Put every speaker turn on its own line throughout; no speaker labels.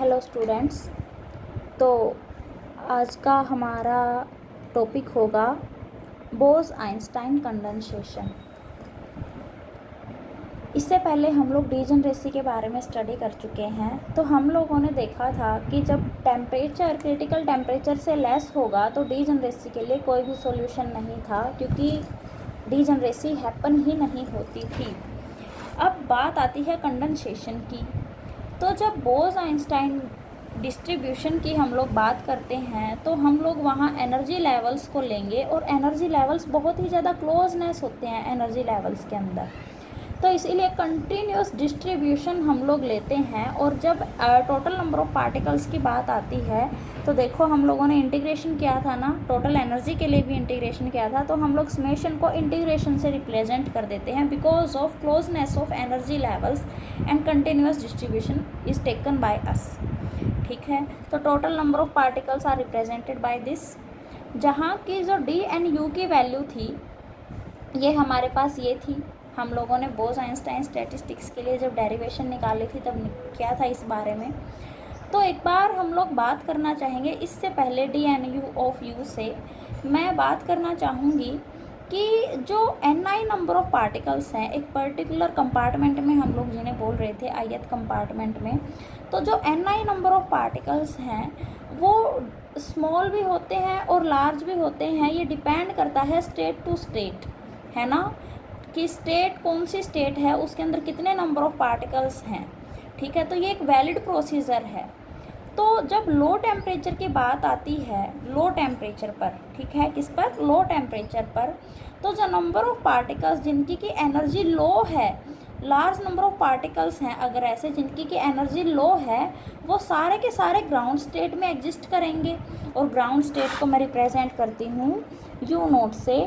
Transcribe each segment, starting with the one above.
Hello students. तो आज का हमारा टॉपिक होगा बोस-आइंस्टाइन कंडेंसेशन। इससे पहले हम लोग डीजनरेसी के बारे में स्टडी कर चुके हैं। तो हम लोगों ने देखा था कि जब टेम्परेचर क्रिटिकल टेम्परेचर से लेस होगा तो डीजनरेसी के लिए कोई भी सॉल्यूशन नहीं था, क्योंकि डीजनरेसी हैपन ही नहीं होती थी। अब बात आती है कंडेंसेशन की। तो जब बोस-आइंस्टाइन डिस्ट्रीब्यूशन की हम लोग बात करते हैं तो हम लोग वहाँ एनर्जी लेवल्स को लेंगे, और एनर्जी लेवल्स बहुत ही ज़्यादा क्लोजनेस होते हैं एनर्जी लेवल्स के अंदर। तो इसीलिए कंटिन्यूस डिस्ट्रीब्यूशन हम लोग लेते हैं। और जब टोटल नंबर ऑफ पार्टिकल्स की बात आती है तो देखो हम लोगों ने इंटीग्रेशन किया था ना, टोटल एनर्जी के लिए भी इंटीग्रेशन किया था। तो हम लोग समेशन को इंटीग्रेशन से रिप्रेजेंट कर देते हैं because of closeness of energy levels and continuous distribution is taken by us. ठीक है, तो total number of particles are represented by this, जहाँ की जो डी एंड यू की वैल्यू थी ये हमारे पास ये थी। हम लोगों ने बोस-आइंस्टाइन स्टैटिस्टिक्स के लिए जब डेरिवेशन निकाली थी तब क्या था इस बारे में। तो एक बार हम लोग बात करना चाहेंगे, इससे पहले D N U of U से मैं बात करना चाहूँगी कि जो Ni नंबर ऑफ पार्टिकल्स हैं एक पर्टिकुलर कंपार्टमेंट में, हम लोग जिन्हें बोल रहे थे ith कंपार्टमेंट में, तो जो Ni नंबर ऑफ पार्टिकल्स हैं वो स्मॉल भी होते हैं और लार्ज भी होते हैं। ये डिपेंड करता है स्टेट टू स्टेट, है ना, कि स्टेट कौन सी स्टेट है उसके अंदर कितने नंबर ऑफ पार्टिकल्स हैं। ठीक है, तो ये एक वैलिड प्रोसीजर है। तो जब लो टेम्परेचर की बात आती है, लो टेम्परेचर पर, ठीक है, किस पर, लो टेम्परेचर पर, तो जो नंबर ऑफ पार्टिकल्स जिनकी की एनर्जी लो है, लार्ज नंबर ऑफ पार्टिकल्स हैं अगर ऐसे जिनकी की एनर्जी लो है, वो सारे के सारे ग्राउंड स्टेट में एग्जिस्ट करेंगे। और ग्राउंड स्टेट को मैं रिप्रेजेंट करती हूँ यू नोट से,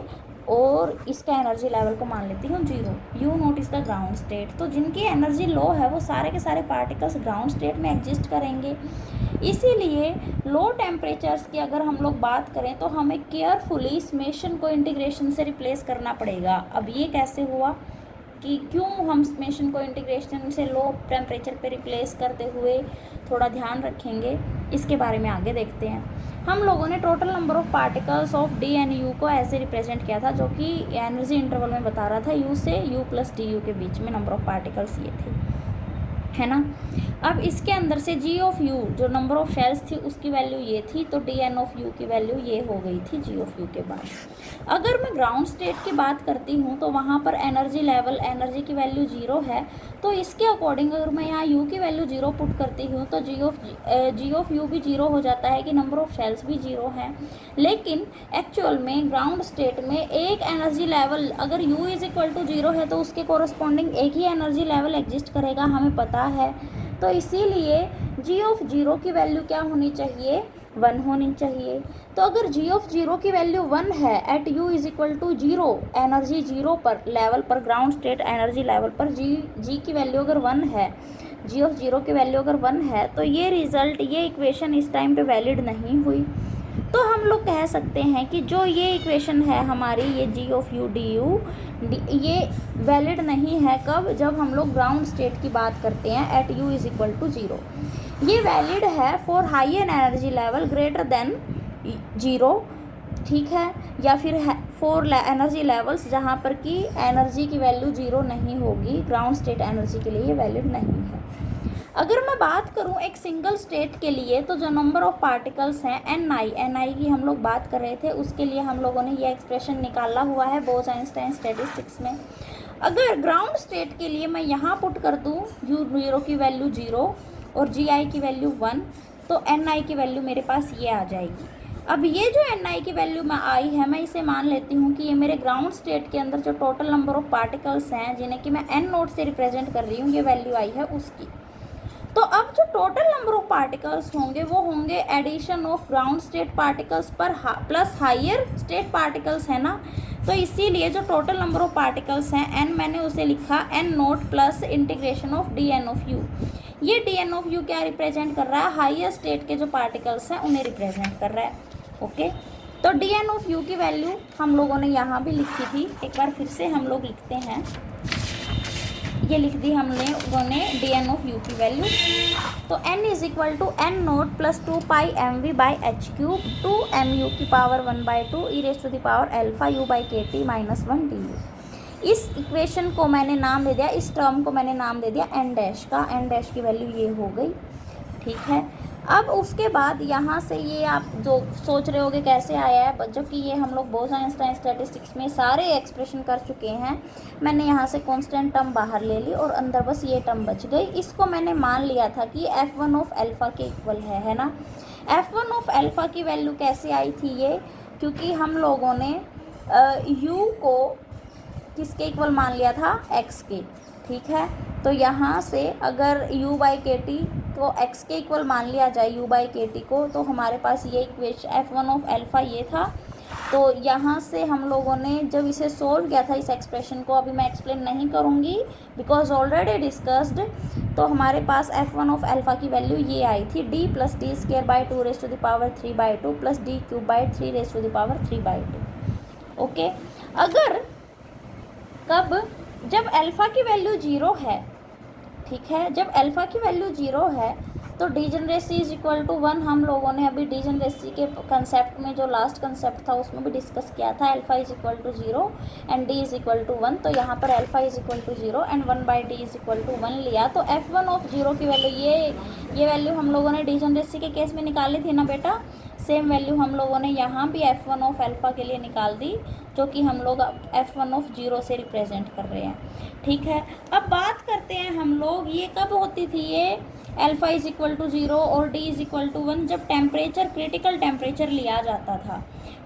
और इसका एनर्जी लेवल को मान लेती हूँ 0। You note is the ground state. तो जिनकी एनर्जी लो है वो सारे के सारे पार्टिकल्स ग्राउंड स्टेट में एग्जिस्ट करेंगे। इसीलिए लो टेम्परेचर्स की अगर हम लोग बात करें तो हमें केयरफुली समेशन को इंटीग्रेशन से रिप्लेस करना पड़ेगा। अब ये कैसे हुआ कि क्यों हम समेशन को इंटीग्रेशन से लो टेम्परेचर पे रिप्लेस करते हुए थोड़ा ध्यान रखेंगे, इसके बारे में आगे देखते हैं। हम लोगों ने total number of particles of D and you को ऐसे रिप्रेजेंट किया था, जो कि एनर्जी इंटरवल में बता रहा था यू से यू प्लस डी यू के बीच में नंबर ऑफ पार्टिकल्स ये थे, है ना। अब इसके अंदर से जी ऑफ यू जो नंबर ऑफ शेल्स थी उसकी वैल्यू ये थी, तो डी एन ऑफ यू की वैल्यू ये हो गई थी जी ऑफ यू के बाद। अगर मैं ग्राउंड स्टेट की बात करती हूँ तो वहाँ पर एनर्जी लेवल, एनर्जी की वैल्यू 0 है। तो इसके अकॉर्डिंग अगर मैं यहाँ यू की वैल्यू 0 पुट करती हूँ तो जी ऑफ यू भी 0 हो जाता है कि नंबर ऑफ शेल्स भी 0 हैं। लेकिन एक्चुअल में ग्राउंड स्टेट में एक एनर्जी लेवल अगर यू इज इक्वल टू 0 है तो उसके कॉरस्पॉन्डिंग एक ही एनर्जी लेवल एग्जिस्ट करेगा, हमें पता है। तो इसीलिए जी ऑफ 0 की वैल्यू क्या होनी चाहिए, 1 होनी चाहिए। तो अगर जी ऑफ 0 की वैल्यू 1 है at U is equal to 0, energy 0 पर लेवल पर, ग्राउंड स्टेट एनर्जी लेवल पर जी की वैल्यू अगर 1 है, जी ऑफ 0 की वैल्यू अगर 1 है, तो ये रिजल्ट, ये इक्वेशन इस टाइम पे वैलिड नहीं हुई। तो हम लोग कह सकते हैं कि जो ये इक्वेशन है हमारी, ये जी ऑफ यू डी यू, ये वैलिड नहीं है। कब, जब हम लोग ग्राउंड स्टेट की बात करते हैं at U is equal to 0। ये वैलिड है for higher energy level greater than 0, ठीक है, या फिर फॉर एनर्जी लेवल्स जहाँ पर कि एनर्जी की वैल्यू 0 नहीं होगी, ग्राउंड स्टेट एनर्जी के लिए ये वैलिड नहीं है। अगर मैं बात करूं एक सिंगल स्टेट के लिए, तो जो नंबर ऑफ पार्टिकल्स हैं Ni की हम लोग बात कर रहे थे, उसके लिए हम लोगों ने ये एक्सप्रेशन निकाला हुआ है बोस-आइंस्टाइन स्टैटिस्टिक्स में। अगर ग्राउंड स्टेट के लिए मैं यहाँ पुट कर दूँ U0 की वैल्यू 0 और Gi की वैल्यू 1, तो Ni की वैल्यू मेरे पास ये आ जाएगी। अब ये जो Ni की वैल्यू में आई है, मैं इसे मान लेती हूँ कि ये मेरे ग्राउंड स्टेट के अंदर जो टोटल नंबर ऑफ पार्टिकल्स हैं जिन्हें कि मैं N नोट से रिप्रेजेंट कर रही हूँ, ये वैल्यू आई है उसकी। तो अब जो टोटल नंबर ऑफ पार्टिकल्स होंगे वो होंगे addition of ground state particles पर प्लस हायर स्टेट पार्टिकल्स, है ना। तो इसीलिए जो टोटल नंबर ऑफ पार्टिकल्स हैं n, मैंने उसे लिखा n naught plus integration of D N of U. ये डी एन ऑफ यू क्या रिप्रेजेंट कर रहा है, हायर स्टेट के जो पार्टिकल्स हैं उन्हें रिप्रेजेंट कर रहा है। ओके, तो डी एन ऑफ यू की वैल्यू हम लोगों ने यहाँ भी लिखी थी, एक बार फिर से हम लोग लिखते हैं। ये लिख दी हमने उन्होंने dn ऑफ u की वैल्यू। तो n is equal to n naught plus 2 pi mv by H cube 2 mu की power 1/2 e raise to the power alpha u by K T minus 1 du। इस इक्वेशन को मैंने नाम दे दिया, इस term को मैंने नाम दे दिया n डैश का। n डैश की वैल्यू ये हो गई, ठीक है। अब उसके बाद यहाँ से ये आप जो सोच रहे होगे कैसे आया है, जबकि ये हम लोग बोस-आइंस्टाइन स्टैटिस्टिक्स में सारे एक्सप्रेशन कर चुके हैं। मैंने यहाँ से कांस्टेंट टर्म बाहर ले ली और अंदर बस ये टर्म बच गई। इसको मैंने मान लिया था कि f1 ऑफ अल्फ़ा के इक्वल है ना। f1 ऑफ अल्फ़ा की वैल्यू कैसे आई थी ये, क्योंकि हम लोगों ने u को किसके इक्वल मान लिया था, x के, ठीक है। तो यहाँ से अगर u बाई के टी को x के इक्वल मान लिया जाए u बाई के टी को, तो हमारे पास ये इक्वेशन f1 ऑफ अल्फ़ा ये था। तो यहाँ से हम लोगों ने जब इसे सोल्व किया था इस एक्सप्रेशन को, अभी मैं एक्सप्लेन नहीं करूँगी बिकॉज ऑलरेडी डिस्कस्ड। तो हमारे पास f1 ऑफ अल्फ़ा की वैल्यू ये आई थी d plus D square by 2 raise to the power 3/2 plus D cube by 3 raise to the power 3/2। Okay, अगर कब, जब अल्फ़ा की वैल्यू 0 है, ठीक है, जब अल्फ़ा की वैल्यू 0 है तो डीजनरेसी इज इक्वल टू 1। हम लोगों ने अभी डीजनरेसी के कंसेप्ट में जो लास्ट कंसेप्ट था उसमें भी डिस्कस किया था, alpha is equal to 0 and D is equal to 1। तो यहाँ पर alpha is equal to 0 and 1/d is equal to 1 लिया। तो f1 ऑफ 0 की वैल्यू ये वैल्यू हम लोगों ने डीजनरेसी के केस में निकाली थी ना बेटा। सेम वैल्यू हम लोगों ने यहाँ भी f1 ऑफ अल्फ़ा के लिए निकाल दी, जो कि हम लोग f1 ऑफ 0 से रिप्रेजेंट कर रहे हैं, ठीक है। अब बात करते हैं हम लोग, ये कब होती थी ये अल्फ़ा इज इक्वल टू 0 और d इज इक्वल टू 1, जब टेम्परेचर क्रिटिकल टेम्परेचर लिया जाता था,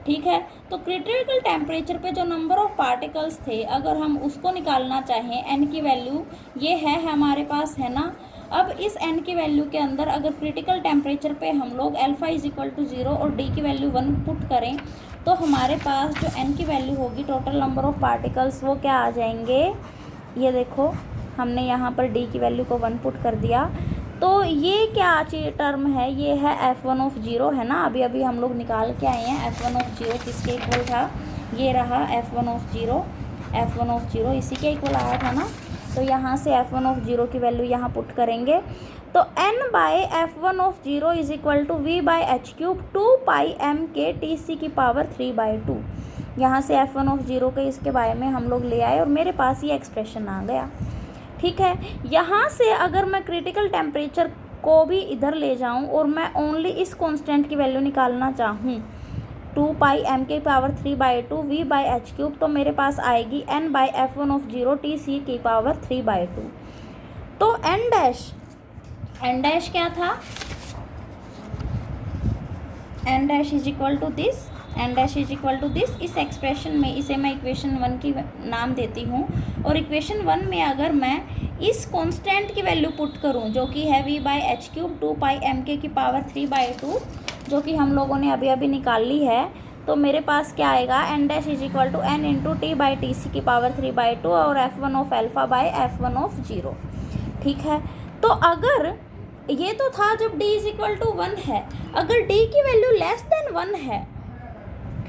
ठीक है। तो क्रिटिकल टेम्परेचर पे जो नंबर ऑफ पार्टिकल्स थे, अगर हम उसको निकालना चाहें, n की वैल्यू ये है हमारे पास, है ना। अब इस n की वैल्यू के अंदर अगर क्रिटिकल टेम्परेचर पे हम लोग अल्फ़ा इज इक्वल टू 0 और d की वैल्यू 1 पुट करें, तो हमारे पास जो n की वैल्यू होगी, टोटल नंबर ऑफ पार्टिकल्स, वो क्या आ जाएंगे, ये देखो हमने यहाँ पर d की वैल्यू को 1 पुट कर दिया। तो ये क्या टर्म है, ये है f1 ऑफ 0, है ना। अभी अभी हम लोग निकाल के आए हैं f1 ऑफ 0 किसके इक्वल था, ये रहा f1 ऑफ 0, f1 ऑफ 0 इसी के इक्वल आया था ना। तो यहाँ से f1 ऑफ 0 की वैल्यू यहाँ पुट करेंगे, तो n by f1 of 0 is equal to v by H cube 2 pi m K T C की पावर 3/2। यहाँ से f1 ऑफ 0 के इसके बारे में हम लोग ले आए और मेरे पास ये एक्सप्रेशन आ गया, ठीक है। यहाँ से अगर मैं क्रिटिकल टेम्परेचर को भी इधर ले जाऊँ और मैं ओनली इस कांस्टेंट की वैल्यू निकालना चाहूँ, 2 पाई m के power 3/2 v by H cube, तो मेरे पास आएगी n by f1 of 0 T C की पावर 3/2। तो n डैश क्या था, n dash is equal to this, n dash is equal to this. इस एक्सप्रेशन में इसे मैं इक्वेशन 1 की नाम देती हूँ, और इक्वेशन 1 में अगर मैं इस कांस्टेंट की वैल्यू पुट करूँ, जो कि है v by H cube 2 pi m के की पावर 3/2, जो कि हम लोगों ने अभी अभी निकाल ली है, तो मेरे पास क्या आएगा, n dash is equal to n into T by T C की पावर 3/2 और f1 of alpha by f1 of 0, ठीक है। तो अगर ये तो था जब d इज इक्वल टू 1 है, अगर d की वैल्यू लेस देन 1 है,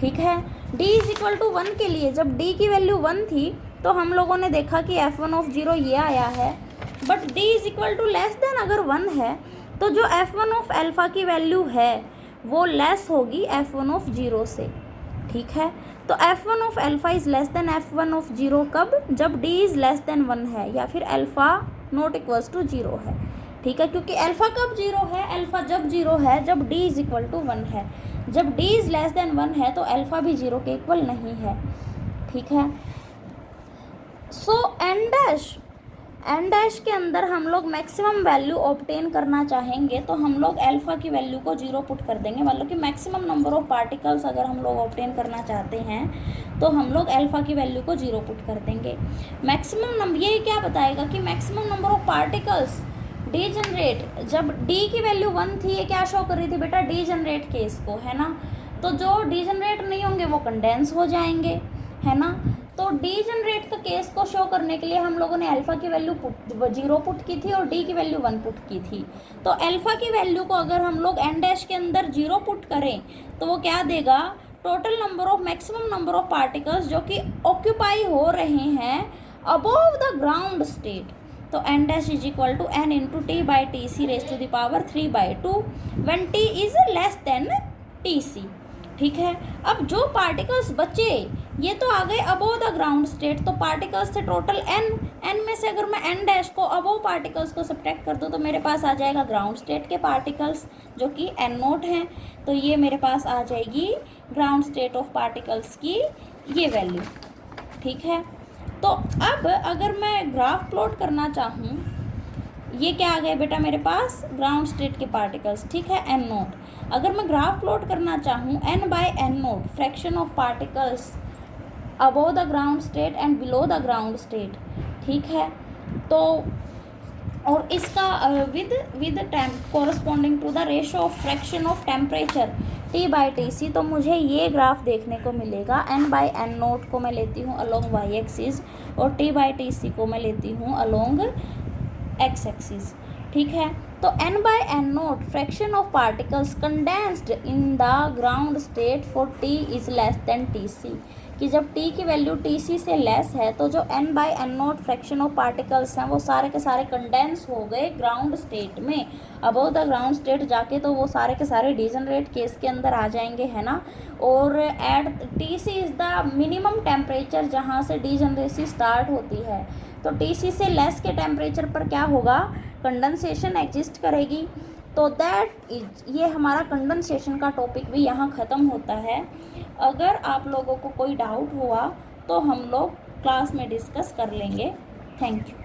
ठीक है, d इज इक्वल टू 1 के लिए जब d की वैल्यू 1 थी, तो हम लोगों ने देखा कि f1 ऑफ 0 ये आया है। But d is equal to less than अगर 1 है, तो जो f1 ऑफ अल्फ़ा की वैल्यू है वो लेस होगी f1 ऑफ 0 से, ठीक है। तो f1 of alpha is less than f1 of 0 कब, जब d इज़ लेस देन 1 है, या फिर अल्फ़ा नॉट इक्वल्स टू 0 है, ठीक है। क्योंकि अल्फ़ा कब 0 है, अल्फ़ा जब 0 है जब d इज़ इक्वल टू 1 है। जब d इज़ लेस देन 1 है तो अल्फ़ा भी 0 के इक्वल नहीं है, ठीक है। सो n डैश के अंदर हम लोग मैक्सिमम वैल्यू ऑब्टेन करना चाहेंगे, तो हम लोग अल्फ़ा की वैल्यू को 0 पुट कर देंगे। मतलब कि मैक्सिमम नंबर ऑफ पार्टिकल्स अगर हम लोग ऑब्टेन करना चाहते हैं, तो हम लोग अल्फ़ा की वैल्यू को 0 पुट कर देंगे। मैक्सिमम नंबर ये क्या बताएगा कि maximum number of particles degenerate, जब d की वैल्यू 1 थी, ये क्या शो कर रही थी बेटा, डीजनरेट केस को, है ना। तो जो डीजनरेट नहीं होंगे वो कंडेंस हो जाएंगे, है ना। तो डीजनरेट का केस को शो करने के लिए हम लोगों ने अल्फ़ा की वैल्यू 0 पुट की थी और d की वैल्यू 1 पुट की थी। तो अल्फ़ा की वैल्यू को अगर हम लोग n डैश के अंदर 0 पुट करें, तो वो क्या देगा, total number of maximum number of particles जो कि ऑक्यूपाई हो रहे हैं अबव द ग्राउंड स्टेट। तो n dash is equal to n into T by T C raise to the power 3/2 when t is less than T C. ठीक है, अब जो पार्टिकल्स बचे ये तो आ गए अबोव द ग्राउंड स्टेट, तो पार्टिकल्स थे टोटल n में से अगर मैं n डैश को अबोव पार्टिकल्स को सब्ट्रैक्ट कर दूँ तो मेरे पास आ जाएगा ग्राउंड स्टेट के पार्टिकल्स जो कि n नोट हैं, तो ये मेरे पास आ जाएगी ग्राउंड स्टेट ऑफ पार्टिकल्स की ये वैल्यू। ठीक है, तो अब अगर मैं ग्राफ प्लॉट करना चाहूँ, ये क्या आ गए बेटा मेरे पास ग्राउंड स्टेट के पार्टिकल्स। ठीक है, n नोट। अगर मैं ग्राफ प्लॉट करना चाहूँ n by n naught fraction of particles above the ground state and below the ground state. ठीक है, तो और इसका with corresponding to the ratio of fraction of temperature T by T C, तो मुझे ये ग्राफ देखने को मिलेगा। n बाई n नोट को मैं लेती हूँ अलोंग y एक्सिस और T बाई टी सी को मैं लेती हूँ अलोंग x एक्सिस। ठीक है, तो n by n naught fraction of particles condensed in the ground state for t is less than T C, कि जब t की वैल्यू टी सी से लेस है तो जो n by n naught fraction of particles हैं वो सारे के सारे कंडेंस हो गए ग्राउंड स्टेट में। अबव द ग्राउंड स्टेट जाके तो वो सारे के सारे डीजनरेट केस के अंदर आ जाएंगे, है ना। और at T C is the minimum temperature जहाँ से डीजनरेसी स्टार्ट होती है, तो टी सी से लेस के टेम्परेचर पर क्या होगा, कंडेंसेशन एग्जिस्ट करेगी। तो दैट इज, ये हमारा कंडेंसेशन का टॉपिक भी यहाँ ख़त्म होता है। अगर आप लोगों को कोई डाउट हुआ तो हम लोग क्लास में डिस्कस कर लेंगे। Thank you.